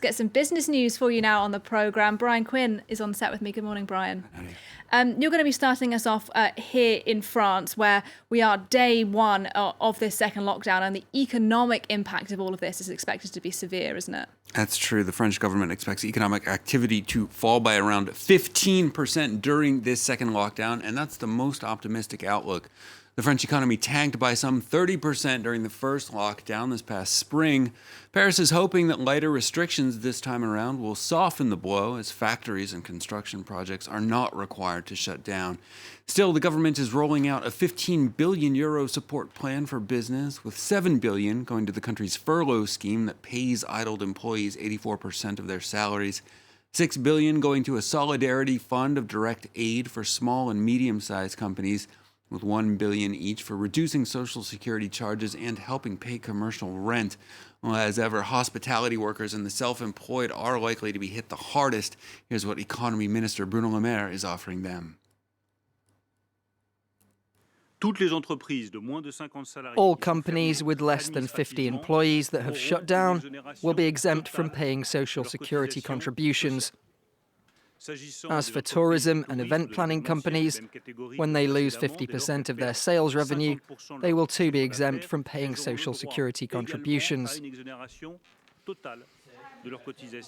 get some business news for you now on the programme. Brian Quinn is on set with me. Good morning, Brian. You're going to be starting us off here in France, where we are day one of this second lockdown, and the economic impact of all of this is expected to be severe, isn't it? That's true. The French government expects economic activity to fall by around 15% during this second lockdown, and that's the most optimistic outlook. The French economy tanked by some 30% during the first lockdown this past spring. Paris is hoping that lighter restrictions this time around will soften the blow, as factories and construction projects are not required to shut down. Still, the government is rolling out a 15 billion euro support plan for business, with 7 billion going to the country's furlough scheme that pays idled employees 84% of their salaries. 6 billion going to a solidarity fund of direct aid for small and medium-sized companies, with 1 billion each for reducing social security charges and helping pay commercial rent. Well, as ever, hospitality workers and the self-employed are likely to be hit the hardest. Here's what Economy Minister Bruno Le Maire is offering them. All companies with less than 50 employees that have shut down will be exempt from paying social security contributions. As for tourism and event planning companies, when they lose 50% of their sales revenue, they will too be exempt from paying social security contributions.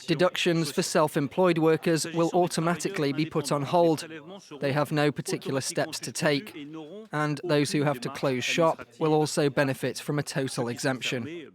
Deductions for self-employed workers will automatically be put on hold. They have no particular steps to take. And those who have to close shop will also benefit from a total exemption.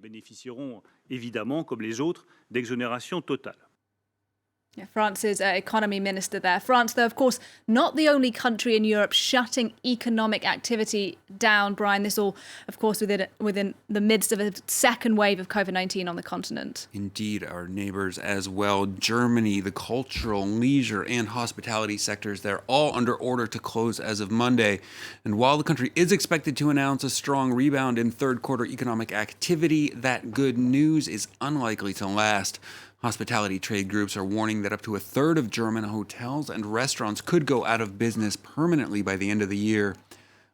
France's economy minister there. France, though, of course, not the only country in Europe shutting economic activity down. Brian, this all, of course, within the midst of a second wave of Covid-19 on the continent. Indeed, our neighbors as well. Germany, the cultural, leisure, and hospitality sectors, they're all under order to close as of Monday. And while the country is expected to announce a strong rebound in third quarter economic activity, that good news is unlikely to last. Hospitality trade groups are warning that up to a third of German hotels and restaurants could go out of business permanently by the end of the year.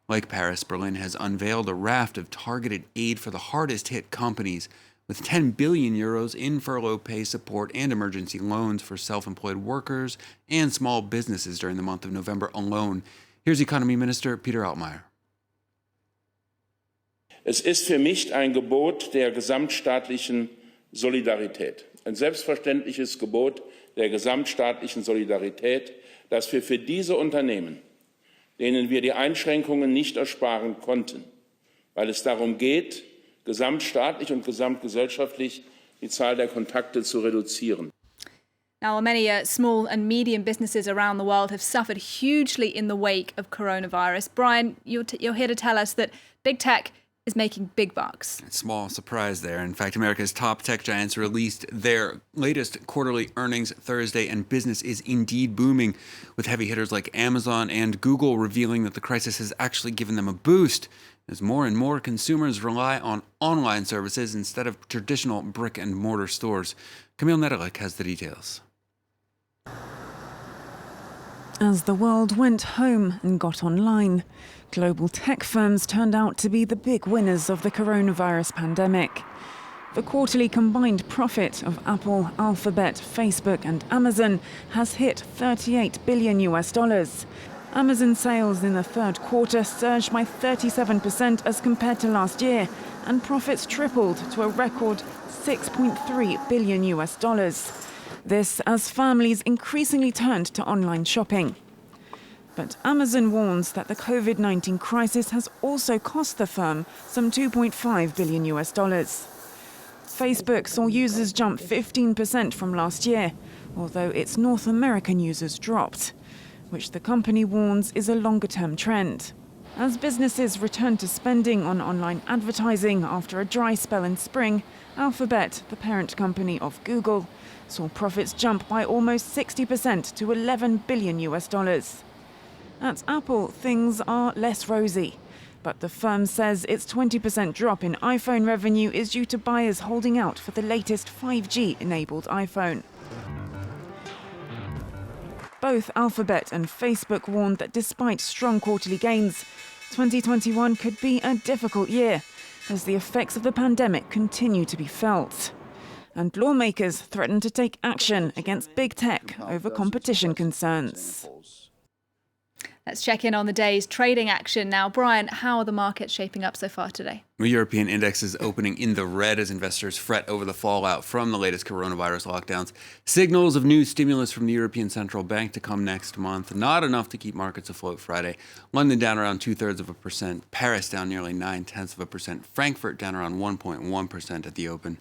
Like Paris, Berlin has unveiled a raft of targeted aid for the hardest hit companies, with 10 billion euros in furlough pay support and emergency loans for self-employed workers and small businesses during the month of November alone. Here's Economy Minister Peter Altmaier. Es ist für mich ein Gebot der gesamtstaatlichen Solidarität. Ein selbstverständliches Gebot der gesamtstaatlichen Solidarität, dass wir für diese Unternehmen, denen wir die Einschränkungen nicht ersparen konnten, weil es darum geht, gesamtstaatlich und gesamtgesellschaftlich die Zahl der Kontakte zu reduzieren. Now, many small and medium businesses around the world have suffered hugely in the wake of coronavirus. Brian, you're here to tell us that big tech is making big bucks. Small surprise there. In fact, America's top tech giants released their latest quarterly earnings Thursday, and business is indeed booming, with heavy hitters like Amazon and Google revealing that the crisis has actually given them a boost, as more and more consumers rely on online services instead of traditional brick-and-mortar stores. Camille Nedelik has the details. As the world went home and got online, global tech firms turned out to be the big winners of the coronavirus pandemic. The quarterly combined profit of Apple, Alphabet, Facebook and Amazon has hit $38 billion. Amazon sales in the third quarter surged by 37% as compared to last year, and profits tripled to a record $6.3 billion. This as families increasingly turned to online shopping. But Amazon warns that the COVID-19 crisis has also cost the firm some $2.5 billion. Facebook saw users jump 15% from last year, although its North American users dropped, which the company warns is a longer-term trend. As businesses return to spending on online advertising after a dry spell in spring, Alphabet, the parent company of Google, saw profits jump by almost 60% to $11 billion. At Apple, things are less rosy, but the firm says its 20% drop in iPhone revenue is due to buyers holding out for the latest 5G-enabled iPhone. Both Alphabet and Facebook warned that despite strong quarterly gains, 2021 could be a difficult year as the effects of the pandemic continue to be felt. And lawmakers threaten to take action against big tech over competition concerns. Let's check in on the day's trading action now. Brian, how are the markets shaping up so far today? The European index is opening in the red as investors fret over the fallout from the latest coronavirus lockdowns. Signals of new stimulus from the European Central Bank to come next month. Not enough to keep markets afloat Friday. London down around 0.2%. Paris down nearly 0.9%. Frankfurt down around 1.1% at the open.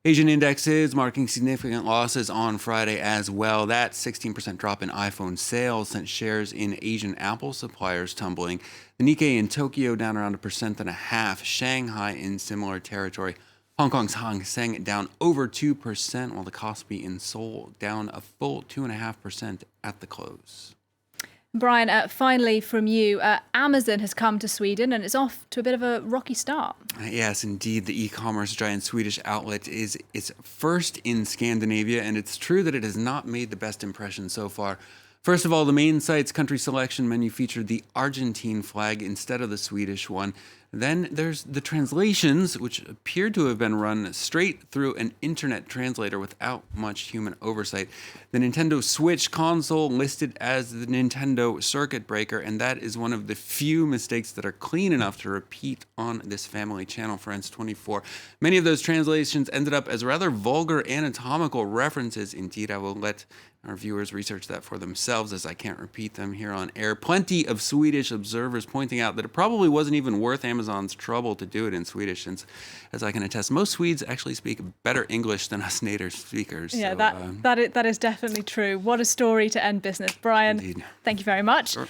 Asian indexes marking significant losses on Friday as well. That 16% drop in iPhone sales sent shares in Asian Apple suppliers tumbling. The Nikkei in Tokyo down around 1.5%. Shanghai in similar territory. Hong Kong's Hang Seng down over 2%, while the Kospi in Seoul down a full 2.5% at the close. Brian, finally from you, Amazon has come to Sweden and it's off to a bit of a rocky start. Yes, indeed. The e-commerce giant Swedish outlet is its first in Scandinavia, and it's true that it has not made the best impression so far. First of all, the main site's country selection menu featured the Argentine flag instead of the Swedish one. Then there's the translations, which appeared to have been run straight through an internet translator without much human oversight. The Nintendo Switch console listed as the Nintendo Circuit Breaker, and that is one of the few mistakes that are clean enough to repeat on this family channel for N24. Many of those translations ended up as rather vulgar anatomical references. Indeed, I will let our viewers research that for themselves, as I can't repeat them here on air. Plenty of Swedish observers pointing out that it probably wasn't even worth Amazon's trouble to do it in Swedish, since, as I can attest, most Swedes actually speak better English than us native speakers. Yeah, so, that is definitely true. What a story to end business. Brian, Indeed. Thank you very much. Sure.